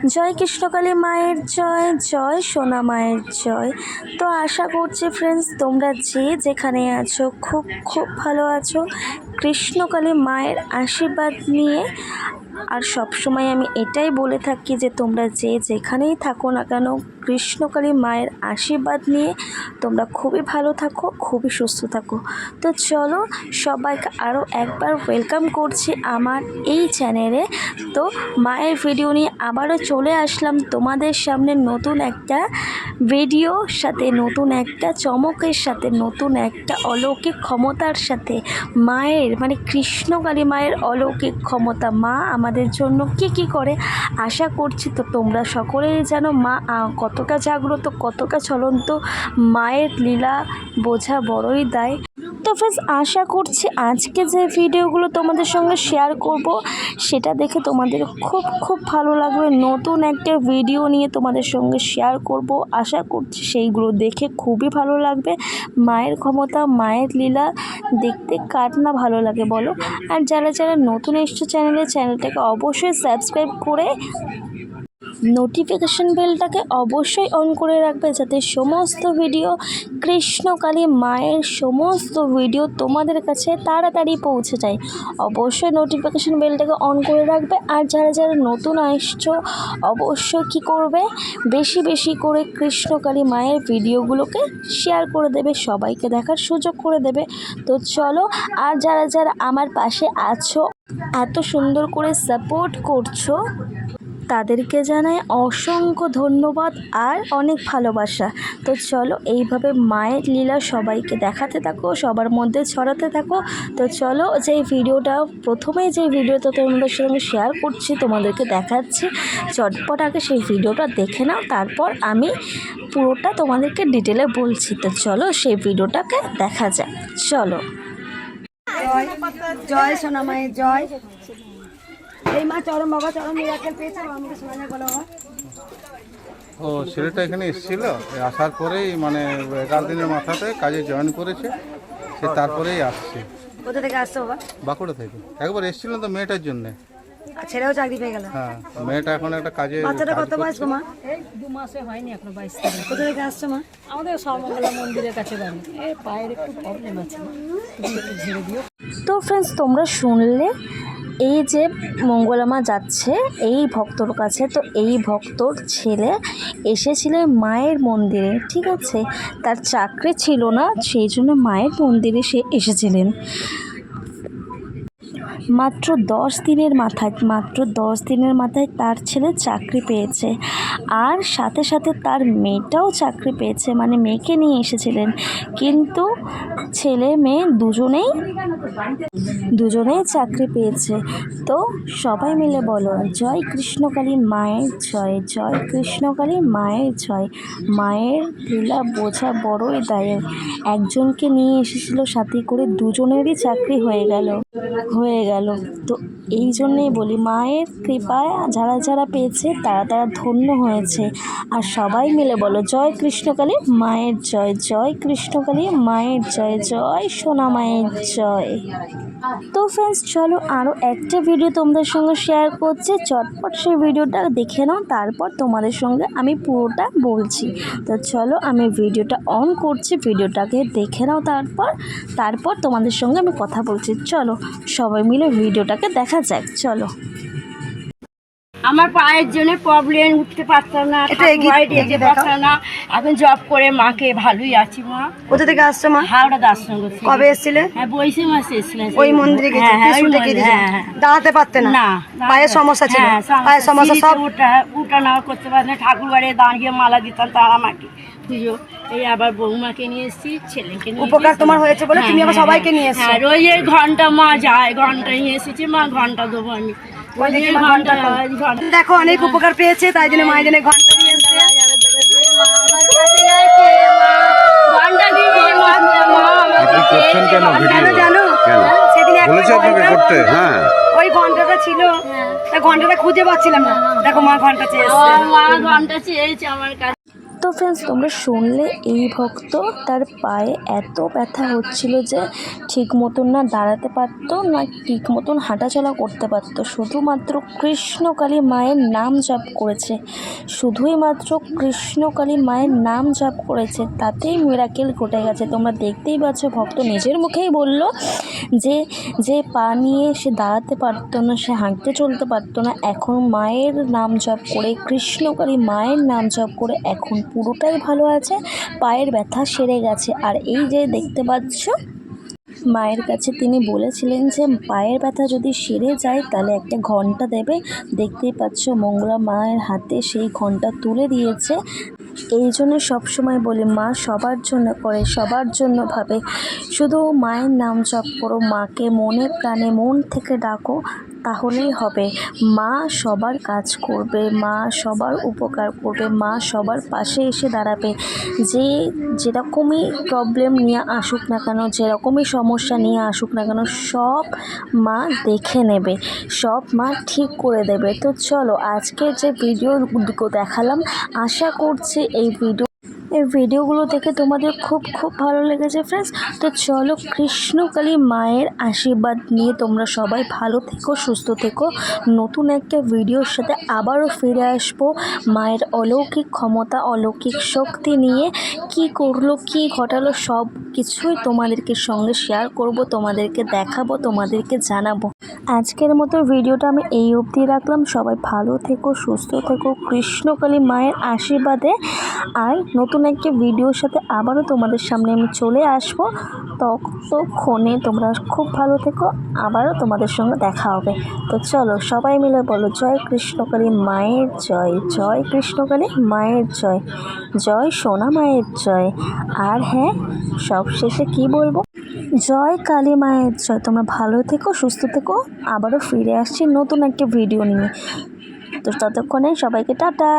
জয় কৃষ্ণকালী মায়ের জয়, জয় সোনা মায়ের জয়। তো আশা করছি ফ্রেন্ডস তোমরা যে যেখানে আছো খুব খুব ভালো আছো কৃষ্ণকালী মায়ের আশীর্বাদ নিয়ে। আর সবসময় আমি এটাই বলে থাকি যে তোমরা যে যেখানেই থাকো না কেন কৃষ্ণকালী মায়ের আশীর্বাদ নিয়ে তোমরা খুবই ভালো থাকো, খুবই সুস্থ থাকো। তো চলো সবাইকে আরও একবার ওয়েলকাম করছি আমার এই চ্যানেলে। তো মায়ের ভিডিও নিয়ে আবারও চলে আসলাম তোমাদের সামনে নতুন একটা ভিডিওর সাথে, নতুন একটা চমকের সাথে, নতুন একটা অলৌকিক ক্ষমতার সাথে। মায়ের মানে কৃষ্ণকালী মায়ের অলৌকিক ক্ষমতা, মা আমাদের জন্য কি করে আশা করছি। তো তোমরা সকলেই জানো মা কতটা জাগ্রত, কতটা চলন্ত, মায়ের লীলা বোঝা বড়ই দায়। তো ফ্রেন্ডস আশা করছি আজকে যে ভিডিওগুলো তোমাদের সঙ্গে শেয়ার করব সেটা দেখে তোমাদের খুব খুব ভালো লাগবে। নতুন একটা ভিডিও নিয়ে তোমাদের সঙ্গে শেয়ার করব, আশা করছি সেইগুলো দেখে খুবই ভালো লাগবে। মায়ের ক্ষমতা, মায়ের লীলা দেখতে কার না ভালো লাগে বলো। আর যারা যারা নতুন এসছো চ্যানেলটাকে অবশ্যই সাবস্ক্রাইব করে নোটিফিকেশন বেলটাকে অবশ্যই অন করে রাখবে, যাতে সমস্ত ভিডিও কৃষ্ণকালী মায়ের সমস্ত ভিডিও তোমাদের কাছে তাড়াতাড়ি পৌঁছে যায়। অবশ্যই নোটিফিকেশন বেলটাকে অন করে রাখবে। আর যারা যারা নতুন আসছো অবশ্যই কী করবে, বেশি বেশি করে কৃষ্ণকালী মায়ের ভিডিওগুলোকে শেয়ার করে দেবে, সবাইকে দেখার সুযোগ করে দেবে। তো চলো, আর যারা যারা আমার পাশে আছো, এত সুন্দর করে সাপোর্ট করছো, তাদেরকে জানাই অসংখ্য ধন্যবাদ আর অনেক ভালোবাসা। তো চলো এইভাবে মায়ের লীলা সবাইকে দেখাতে থাকো, সবার মধ্যে ছড়াতে থাকো। তো চলো প্রথমেই যে ভিডিওটা তোমাদের সঙ্গে শেয়ার করছি, তোমাদেরকে দেখাচ্ছি, চটপট আগে সেই ভিডিওটা দেখে নাও, তারপর আমি পুরোটা তোমাদেরকে ডিটেলে বলছি। তো চলো সেই ভিডিওটাকে দেখা যাক, চলো। জয় জয় সোনা মায়ের জয়। এই মা চরম বাবা চরম মিরাকেল পেয়েছে, আমাকে শোনা বলো। ও ছেলেটা এখানে এসেছিল, আসার পরেই মানে 11 দিনের মাথাতে কাজে জয়েন করেছে, সে তারপরেই আসছে। কোথা থেকে আসছো বাবা? বাঁকুড়া থেকে একবার এসেছিলেন তো মেয়েটার জন্য। আর ছেলেও চাকরি পেয়ে গেল। হ্যাঁ, মেয়েটা এখন একটা কাজে। বাচ্চাটা কত বয়স গো মা? এই 2 মাসে হয়নি এখনো, 22 তারিখ। কোথা থেকে আসছো মা? আমাদের সর্বমঙ্গলা মন্দিরের কাছে বাড়ি। এই পায়ের একটু প্রবলেম আছে, একটু ঝেড়ে দিও। তো ফ্রেন্ডস তোমরা শুনলে এই যে মঙ্গলামা যাচ্ছে এই ভক্তর কাছে। তো এই ভক্তর ছেলে এসেছিলেন মায়ের মন্দিরে, ঠিক আছে, তার চাকরি ছিল না, সেই জন্য মায়ের মন্দিরে সে এসেছিলেন। মাত্র 10 দিনের মাথায় তার ছেলে চাকরি পেয়েছে, আর সাথে সাথে তার মেয়েটাও চাকরি পেয়েছে, মানে মেয়েকে নিয়ে এসেছিলেন। কিন্তু ছেলে মেয়ে দুজনেই চাকরি পেয়েছে। তো সবাই মিলে বলো জয় কৃষ্ণকালী মায়ের জয়, জয় কৃষ্ণকালী মায়ের জয়। মায়ের লীলা বোঝা বড়ই দায়ক। একজনকে নিয়ে এসেছিল সাথে করে, দুজনেরই চাকরি হয়ে গেল। তো এই জন্যেই বলি মায়ের কৃপায় যারা যারা পেয়েছে তারা ধন্য হয়েছে। আর সবাই মিলে বলো জয় কৃষ্ণকালী মায়ের জয়, জয় কৃষ্ণকালী মায়ের জয়, জয় সোনা মায়ের জয়। তো ফ্রেন্ডস চলো আরও একটা ভিডিও তোমাদের সঙ্গে শেয়ার করছি, চটপট সেই ভিডিওটা দেখে নাও, তারপর তোমাদের সঙ্গে আমি পুরোটা বলছি। তো চলো আমি ভিডিওটা অন করছি, ভিডিওটাকে দেখে নাও, তারপর তোমাদের সঙ্গে আমি কথা বলছি। চলো সবাই মিলে ভিডিওটাকে দেখা যাক, চলো। আমার পায়ের জন্য প্রবলেম, উঠতে পারতাম না, যেতে পারতাম না। এখন জব করে মাকে ভালোই আছি মা। কোথা থেকে আসছো মা? হাওড়া দর্শন করছি। কবে এসেছিলে? হ্যাঁ, বৈশাখ মাসে এসেছিলেন। ওই মন্দিরে গেছি, দাঁড়াতে পারতে না? না, পায়ের সমস্যা ছিল? পায়ের সমস্যা সব উঠা নাও করতে পারতাম না। ঠাকুর বাড়ি দাঁড়িয়ে মালা দিতাম তারা মাকে পুজো। এই আবার বৌমাকে নিয়ে এসেছি, ছেলেকে নিয়ে। উপকার তোমার হয়েছে বলে তুমি আবার সবাইকে নিয়ে এসছো। হ্যাঁ, রোজ এই ঘন্টা মা যায়, ঘন্টা নিয়ে এসেছি মা, ঘন্টা দেবো আমি। দেখো অনেক উপকার পেয়েছে, তাই জন্য মায়ের জন্য ঘন্টা নিয়ে এসছে। জানো সেদিন ওই ঘন্টাটা ছিল, ঘন্টাটা খুঁজে পাচ্ছিলাম না, দেখো মা ঘন্টা চেয়েছে। মা ঘন্টা চেয়েছে আমার কাছে। তো ফ্রেন্ডস তোমরা শুনলে এই ভক্ত তার পায়ে এত ব্যথা হচ্ছিল যে ঠিক মতন না দাঁড়াতে পারতো না ঠিক মতন হাঁটাচলা করতে পারতো। শুধুমাত্র কৃষ্ণকালী মায়ের নাম জপ করেছে, শুধুই মাত্র কৃষ্ণকালী মায়ের নাম জপ করেছে, তাতেই মিরাকেল ঘটে গেছে। তোমরা দেখতেই পাচ্ছ ভক্ত নিজের মুখেই বলল যে পা নিয়ে সে দাঁড়াতে পারতো না, সে হাঁটতে চলতে পারতো না, এখন মায়ের নাম জপ করে কৃষ্ণকালী মায়ের নাম জপ করে এখন পুরোটাই ভালো আছে, পায়ের ব্যথা সেরে গেছে। আর এই যে দেখতে পাচ্ছ মায়ের কাছে তিনি বলেছিলেন যে পায়ের ব্যথা যদি সেরে যায় তাহলে একটা ঘন্টা দেবে। দেখতেই পাচ্ছ মঙ্গলা মায়ের হাতে সেই ঘন্টা তুলে দিয়েছে। এই জন্য সবসময় বলি মা সবার জন্য করে, সবার জন্য ভাবে। শুধু মায়ের নাম জপ করো, মাকে মনে প্রাণে মন থেকে ডাকো, তাহলেই হবে। মা সবার কাজ করবে, মা সবার উপকার করবে, মা সবার পাশে এসে দাঁড়াবে। যেরকমই প্রবলেম নিয়ে আসুক না কেন, যেরকমই সমস্যা নিয়ে আসুক না কেন, সব মা দেখে নেবে, সব মা ঠিক করে দেবে। তো চলো আজকে যে ভিডিওগুলো দেখালাম, আশা করছি এই ভিডিওগুলো দেখে তোমাদের খুব ভালো লেগেছে ফ্রেন্ডস। তো চলো কৃষ্ণকালী মায়ের আশীর্বাদ নিয়ে তোমরা সবাই ভালো থেকো, সুস্থ থেকো। নতুন একটা ভিডিওর সাথে আবারও ফিরে আসবো মায়ের অলৌকিক ক্ষমতা, অলৌকিক শক্তি নিয়ে। কি করলো, কি ঘটালো, সব কিছুই তোমাদেরকে সঙ্গে শেয়ার করব, তোমাদেরকে দেখাবো, তোমাদেরকে জানাবো। আজকের মতো ভিডিওটা আমি এই অবধি রাখলাম। সবাই ভালো থেকো, সুস্থ থেকো কৃষ্ণকালী মায়ের আশীর্বাদে। আর নতুন একটা ভিডিওর সাথে আবারও তোমাদের সামনে আমি চলে আসবো। ততক্ষণে তোমরা খুব ভালো থেকো, আবারও তোমাদের সঙ্গে দেখা হবে। তো চলো সবাই মিলে বলো জয় কৃষ্ণকালী মায়ের জয়, জয় কৃষ্ণকালী মায়ের জয়, জয় সোনা মায়ের জয়। আর হ্যাঁ, সবশেষে কি বলবো, জয় কালী মায়ের জয়। তোমরা ভালো থেকো, সুস্থ থেকো, আবারও ফিরে আসছি নতুন একটা ভিডিও নিয়ে। তো ততক্ষণে সবাইকে টাটা।